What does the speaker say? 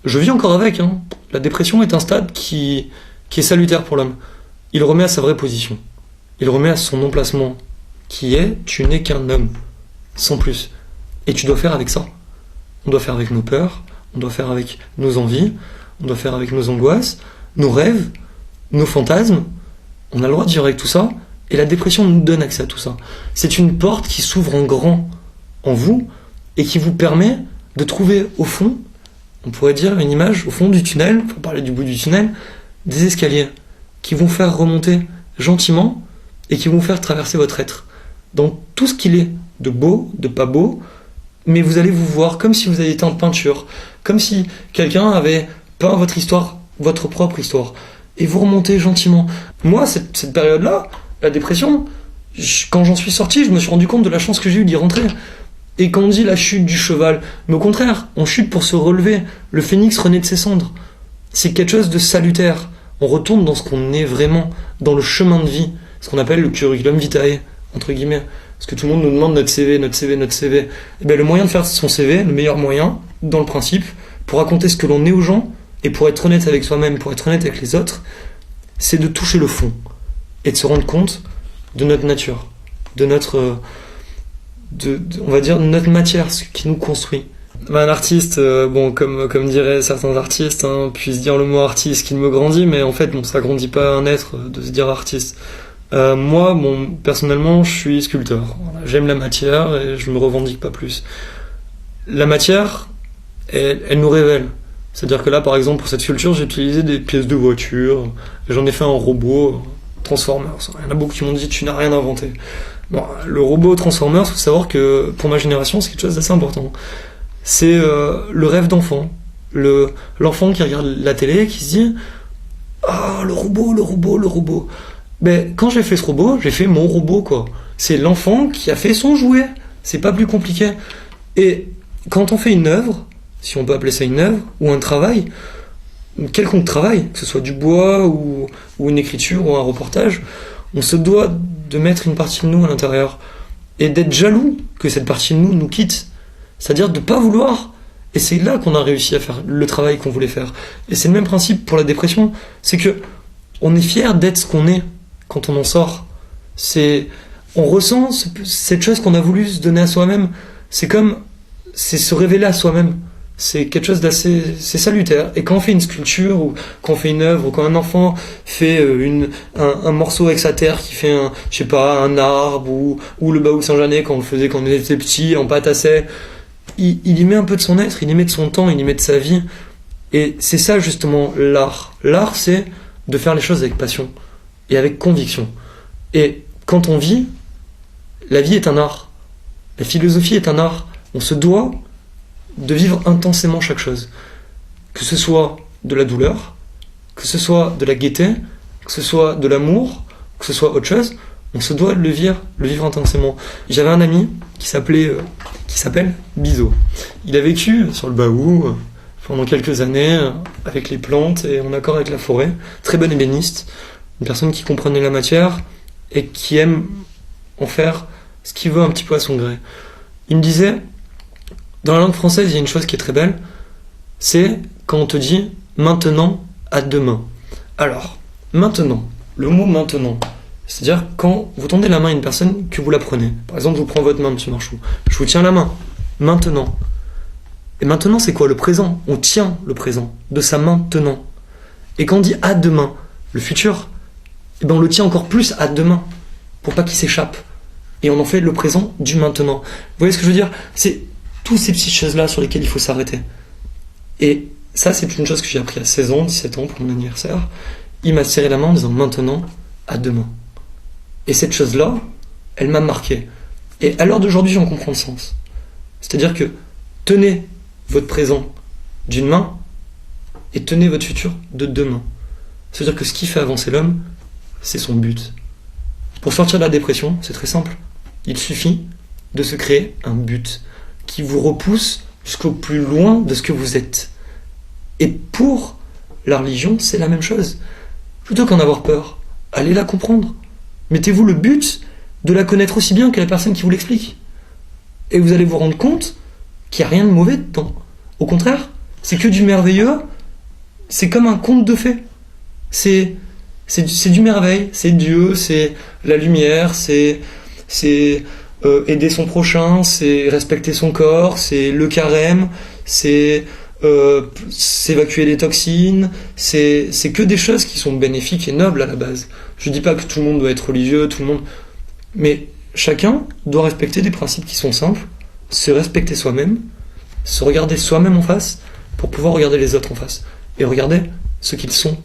Je vis encore avec, hein. La dépression est un stade qui est salutaire pour l'homme. Il remet à sa vraie position. Il remet à son emplacement, qui est « tu n'es qu'un homme », sans plus. Et tu dois faire avec ça. On doit faire avec nos peurs, on doit faire avec nos envies, on doit faire avec nos angoisses, nos rêves, nos fantasmes. On a le droit de vivre avec tout ça, et la dépression nous donne accès à tout ça. C'est une porte qui s'ouvre en grand en vous, et qui vous permet de trouver au fond, on pourrait dire une image, au fond du tunnel, pour parler du bout du tunnel, des escaliers qui vont faire remonter gentiment et qui vont faire traverser votre être dans tout ce qu'il est de beau, de pas beau, mais vous allez vous voir comme si vous aviez été en peinture, comme si quelqu'un avait peint votre histoire, votre propre histoire, et vous remontez gentiment. Moi, cette période-là, la dépression, quand j'en suis sorti, je me suis rendu compte de la chance que j'ai eue d'y rentrer. Et quand on dit la chute du cheval, mais au contraire, on chute pour se relever. Le phénix renaît de ses cendres. C'est quelque chose de salutaire. On retourne dans ce qu'on est vraiment, dans le chemin de vie, ce qu'on appelle le curriculum vitae, entre guillemets. Parce que tout le monde nous demande notre CV, notre CV, notre CV. Et bien le moyen de faire son CV, le meilleur moyen, dans le principe, pour raconter ce que l'on est aux gens, et pour être honnête avec soi-même, pour être honnête avec les autres, c'est de toucher le fond, et de se rendre compte de notre nature, de notre... on va dire notre matière, ce qui nous construit. Un artiste, comme diraient certains artistes, hein, puisse dire le mot artiste qui me grandit, mais en fait, ça grandit pas un être de se dire artiste. Moi, personnellement, je suis sculpteur. Voilà, j'aime la matière et je me revendique pas plus. La matière, elle nous révèle. C'est-à-dire que là, par exemple, pour cette sculpture, j'ai utilisé des pièces de voiture, et j'en ai fait un robot Transformers. Il y en a beaucoup qui m'ont dit tu n'as rien inventé. Bon, le robot Transformers, il faut savoir que pour ma génération, c'est quelque chose d'assez important. C'est le rêve d'enfant. L'enfant qui regarde la télé, qui se dit ah, le robot, le robot, le robot. Ben, quand j'ai fait ce robot, j'ai fait mon robot, quoi. C'est l'enfant qui a fait son jouet. C'est pas plus compliqué. Et quand on fait une œuvre, si on peut appeler ça une œuvre, ou un travail, quelconque travail, que ce soit du bois, ou une écriture, ou un reportage, on se doit de mettre une partie de nous à l'intérieur et d'être jaloux que cette partie de nous nous quitte, c'est-à-dire de ne pas vouloir. Et c'est là qu'on a réussi à faire le travail qu'on voulait faire. Et c'est le même principe pour la dépression, c'est que on est fier d'être ce qu'on est quand on en sort. On ressent cette chose qu'on a voulu se donner à soi-même. C'est se révéler à soi-même. C'est quelque chose c'est salutaire. Et quand on fait une sculpture, ou quand on fait une œuvre, ou quand un enfant fait un morceau avec sa terre, qui fait un arbre, ou le Baou Saint-Jeannet, quand on le faisait quand on était petit, en pâte à sel, il y met un peu de son être, il y met de son temps, il y met de sa vie. Et c'est ça justement l'art. L'art, c'est de faire les choses avec passion et avec conviction. Et quand on vit, la vie est un art. La philosophie est un art. On se doit de vivre intensément chaque chose. Que ce soit de la douleur, que ce soit de la gaieté, que ce soit de l'amour, que ce soit autre chose, on se doit de le vivre intensément. J'avais un ami qui s'appelle Bizot. Il a vécu sur le Baou pendant quelques années avec les plantes et en accord avec la forêt. Très bon ébéniste, une personne qui comprenait la matière et qui aime en faire ce qu'il veut un petit peu à son gré. Il me disait, dans la langue française, il y a une chose qui est très belle, c'est quand on te dit « maintenant à demain ». Alors, maintenant, le mot « maintenant », c'est-à-dire quand vous tendez la main à une personne, que vous la prenez. Par exemple, je vous prends votre main, monsieur Marchou. Je vous tiens la main. Maintenant. Et maintenant, c'est quoi le présent? On tient le présent de sa main tenant. Et quand on dit « à demain », le futur, eh ben on le tient encore plus à demain, pour pas qu'il s'échappe. Et on en fait le présent du maintenant. Vous voyez ce que je veux dire? C'est toutes ces petites choses-là sur lesquelles il faut s'arrêter. Et ça, c'est une chose que j'ai appris à 16 ans, 17 ans, pour mon anniversaire. Il m'a serré la main en disant « maintenant, à demain ». Et cette chose-là, elle m'a marqué. Et à l'heure d'aujourd'hui, j'en comprends le sens. C'est-à-dire que tenez votre présent d'une main et tenez votre futur de deux mains. C'est-à-dire que ce qui fait avancer l'homme, c'est son but. Pour sortir de la dépression, c'est très simple. Il suffit de se créer un but qui vous repousse jusqu'au plus loin de ce que vous êtes. Et pour la religion, c'est la même chose. Plutôt qu'en avoir peur, allez la comprendre. Mettez-vous le but de la connaître aussi bien que la personne qui vous l'explique. Et vous allez vous rendre compte qu'il n'y a rien de mauvais dedans. Au contraire, c'est que du merveilleux, c'est comme un conte de fées. C'est du merveille, c'est Dieu, c'est la lumière, c'est aider son prochain, c'est respecter son corps, c'est le carême, c'est s'évacuer les toxines, c'est que des choses qui sont bénéfiques et nobles à la base. Je dis pas que tout le monde doit être religieux, tout le monde, mais chacun doit respecter des principes qui sont simples, se respecter soi-même, se regarder soi-même en face pour pouvoir regarder les autres en face et regarder ce qu'ils sont